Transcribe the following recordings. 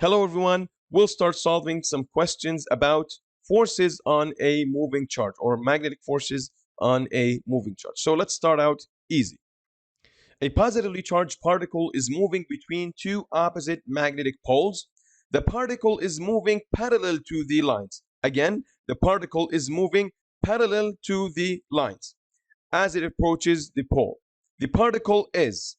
Hello everyone, we'll start solving some questions about forces on a moving charge or magnetic forces on a moving charge. So let's start out easy. A positively charged particle is moving between two opposite magnetic poles. The particle is moving parallel to the lines. Again, the particle is moving parallel to the lines as it approaches the pole. The particle is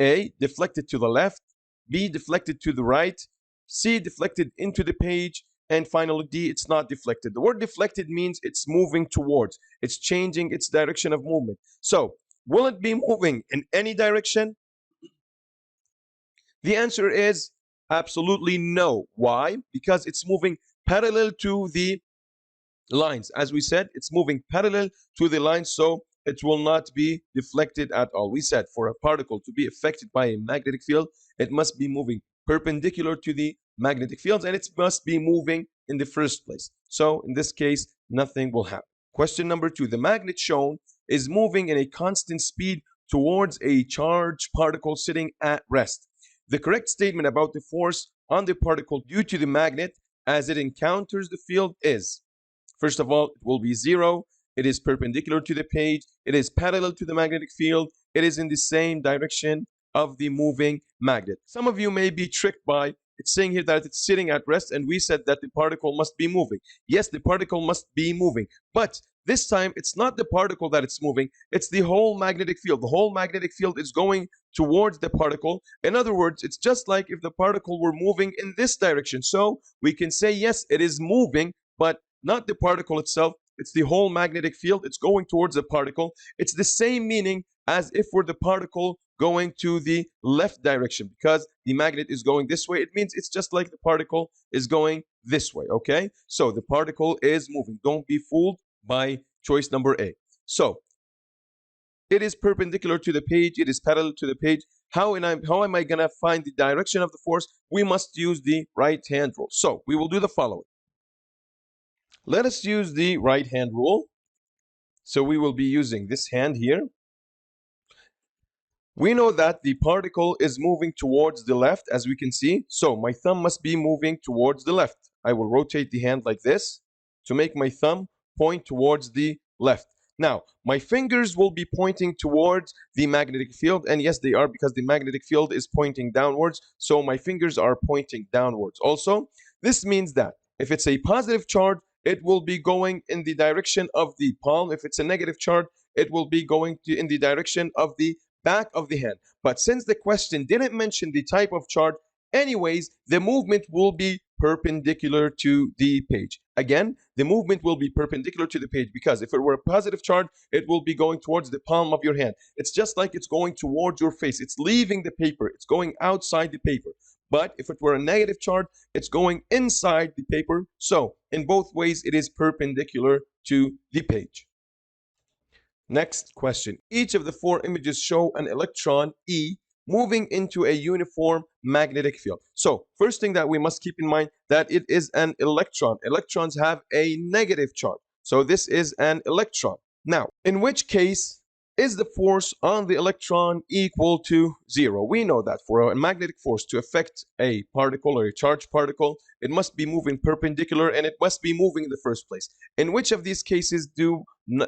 A, deflected to the left, B, deflected to the right, C, deflected into the page, and finally D, it's not deflected. The word deflected means it's moving towards, it's changing its direction of movement. So, will it be moving in any direction? The answer is absolutely no. Why? Because it's moving parallel to the lines. As we said, it's moving parallel to the lines, so it will not be deflected at all. We said for a particle to be affected by a magnetic field, it must be moving perpendicular to the magnetic fields, and it must be moving in the first place. So in this case, nothing will happen. Question number 2. The magnet shown is moving in a constant speed towards a charged particle sitting at rest. The correct statement about the force on the particle due to the magnet as it encounters the field is: first of all, it will be 0. It is perpendicular to the page. It is parallel to the magnetic field. It is in the same direction of the moving magnet. Some of you may be tricked by it's saying here that it's sitting at rest, and we said that the particle must be moving. Yes, the particle must be moving, but this time it's not the particle that it's moving, it's the whole magnetic field. The whole magnetic field is going towards the particle. In other words, it's just like if the particle were moving in this direction. So we can say, yes, it is moving, but not the particle itself. It's the whole magnetic field. It's going towards the particle. It's the same meaning as if we're the particle going to the left direction, because the magnet is going this way. It means it's just like the particle is going this way, okay? So the particle is moving. Don't be fooled by choice number A. So it is perpendicular to the page. It is parallel to the page. How am I going to find the direction of the force? We must use the right hand rule. So we will do the following. Let us use the right hand rule. So we will be using this hand here. We know that the particle is moving towards the left, as we can see. So my thumb must be moving towards the left. I will rotate the hand like this to make my thumb point towards the left. Now, my fingers will be pointing towards the magnetic field. And yes, they are, because the magnetic field is pointing downwards. So my fingers are pointing downwards. Also, this means that if it's a positive charge, it will be going in the direction of the palm. If it's a negative charge, it will be going in the direction of the back of the hand. But since the question didn't mention the type of charge, anyways, the movement will be perpendicular to the page. Again, the movement will be perpendicular to the page, because if it were a positive charge, it will be going towards the palm of your hand. It's just like it's going towards your face. It's leaving the paper. It's going outside the paper. But if it were a negative charge, it's going inside the paper. So in both ways, it is perpendicular to the page. Next question. Each of the four images show an electron, E, moving into a uniform magnetic field. So first thing that we must keep in mind, that it is an electron. Electrons have a negative charge. So this is an electron. Now, in which case is the force on the electron equal to 0? We know that for a magnetic force to affect a particle or a charged particle, it must be moving perpendicular, and it must be moving in the first place. In which of these cases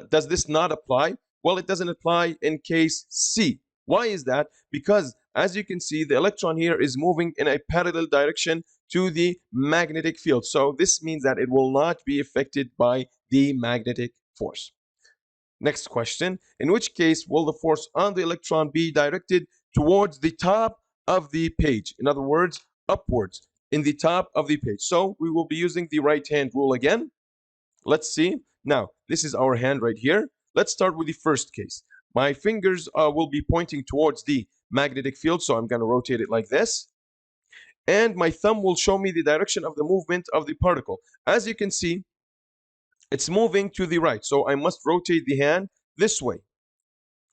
does this not apply? Well, it doesn't apply in case C. Why is that? Because as you can see, the electron here is moving in a parallel direction to the magnetic field. So this means that it will not be affected by the magnetic force. Next question. In which case will the force on the electron be directed towards the top of the page? In other words, upwards in the top of the page. So we will be using the right hand rule again. Let's see. Now, this is our hand right here. Let's start with the first case. My fingers will be pointing towards the magnetic field, so I'm going to rotate it like this. And my thumb will show me the direction of the movement of the particle. As you can see, it's moving to the right, so I must rotate the hand this way.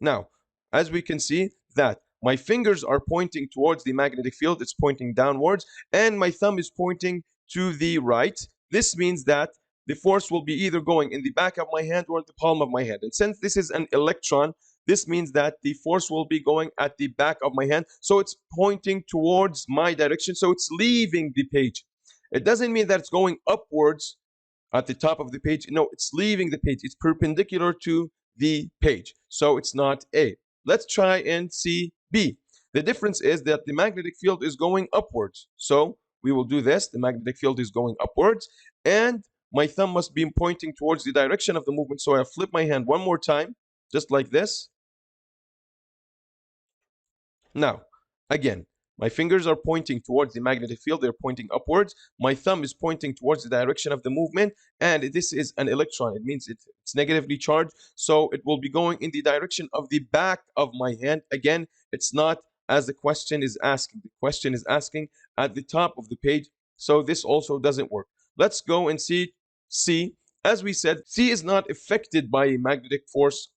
Now, as we can see that my fingers are pointing towards the magnetic field, it's pointing downwards, and my thumb is pointing to the right. This means that the force will be either going in the back of my hand or in the palm of my hand. And since this is an electron, this means that the force will be going at the back of my hand. So it's pointing towards my direction. So it's leaving the page. It doesn't mean that it's going upwards at the top of the page. No, it's leaving the page. It's perpendicular to the page. So it's not A. Let's try and see B. The difference is that the magnetic field is going upwards. So we will do this. The magnetic field is going upwards. And my thumb must be pointing towards the direction of the movement. So I flip my hand one more time, just like this. Now, again, my fingers are pointing towards the magnetic field. They're pointing upwards. My thumb is pointing towards the direction of the movement. And this is an electron. It means it's negatively charged. So it will be going in the direction of the back of my hand. Again, it's not as the question is asking. The question is asking at the top of the page. So this also doesn't work. Let's go and see C. As we said, C is not affected by a magnetic force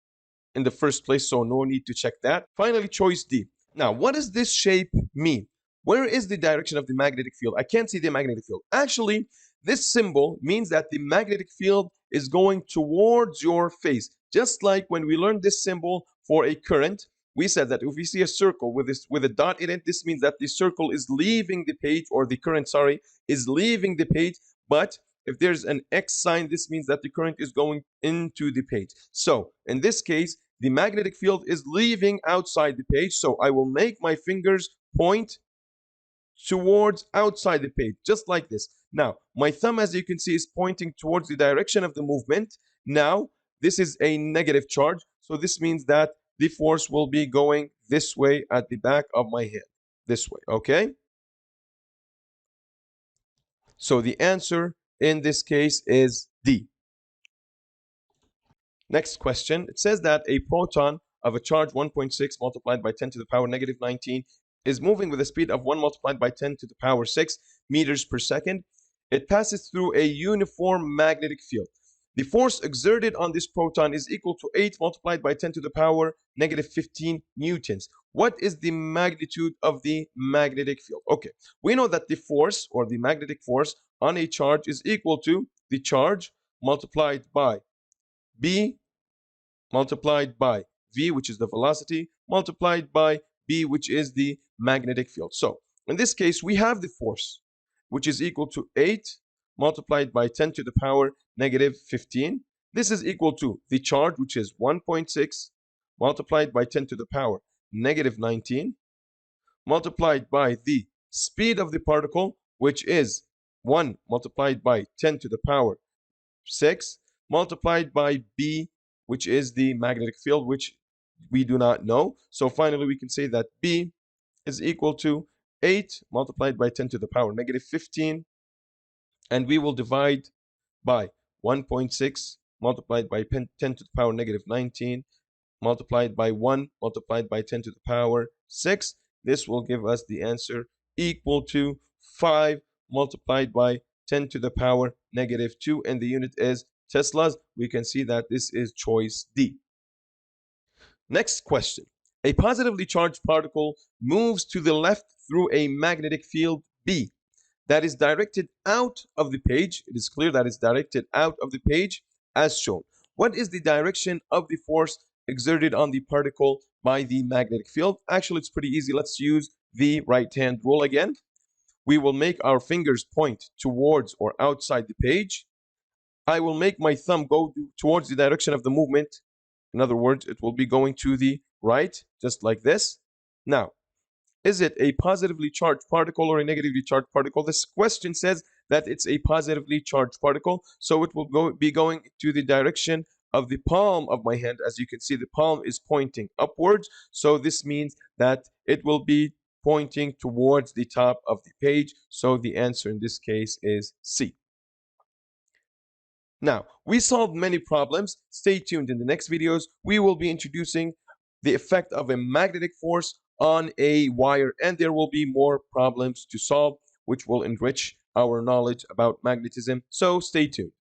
in the first place, so no need to check that. Finally, choice D. Now, what does this shape mean? Where is the direction of the magnetic field? I can't see the magnetic field. Actually, this symbol means that the magnetic field is going towards your face. Just like when we learned this symbol for a current, we said that if we see a circle with a dot in it, this means that the circle is leaving the page, or the current, sorry, is leaving the page. But if there's an X sign, this means that the current is going into the page. So in this case, the magnetic field is leaving outside the page. So I will make my fingers point towards outside the page, just like this. Now, my thumb, as you can see, is pointing towards the direction of the movement. Now, this is a negative charge. So this means that the force will be going this way at the back of my hand. This way, okay? So the answer in this case is D. Next question. It says that a proton of a charge 1.6 multiplied by 10 to the power negative 19 is moving with a speed of 1 multiplied by 10 to the power 6 meters per second. It passes through a uniform magnetic field. The force exerted on this proton is equal to 8 multiplied by 10 to the power negative 15 newtons. What is the magnitude of the magnetic field? Okay, we know that the force, or the magnetic force, on a charge is equal to the charge multiplied by B multiplied by V, which is the velocity, multiplied by B, which is the magnetic field. So in this case, we have the force, which is equal to 8 multiplied by 10 to the power negative 15. This is equal to the charge, which is 1.6 multiplied by 10 to the power negative 19, multiplied by the speed of the particle, which is 1 multiplied by 10 to the power 6, multiplied by B, which is the magnetic field, which we do not know. So finally, we can say that B is equal to 8 multiplied by 10 to the power negative 15. And we will divide by 1.6 multiplied by 10 to the power negative 19 multiplied by 1 multiplied by 10 to the power 6. This will give us the answer equal to 5 multiplied by 10 to the power negative 2, and the unit is Teslas. We can see that this is choice D. Next question. A positively charged particle moves to the left through a magnetic field B that is directed out of the page. It is clear that it's directed out of the page as shown. What is the direction of the force exerted on the particle by the magnetic field? Actually, it's pretty easy. Let's use the right-hand rule again. We will make our fingers point towards or outside the page. I will make my thumb go towards the direction of the movement. In other words, it will be going to the right, just like this. Now, is it a positively charged particle or a negatively charged particle? This question says that it's a positively charged particle, so it will be going to the direction of the palm of my hand. As you can see, the palm is pointing upwards, so this means that it will be pointing towards the top of the page, so the answer in this case is C. Now, we solved many problems. Stay tuned. In the next videos, we will be introducing the effect of a magnetic force on a wire, and there will be more problems to solve, which will enrich our knowledge about magnetism. So stay tuned.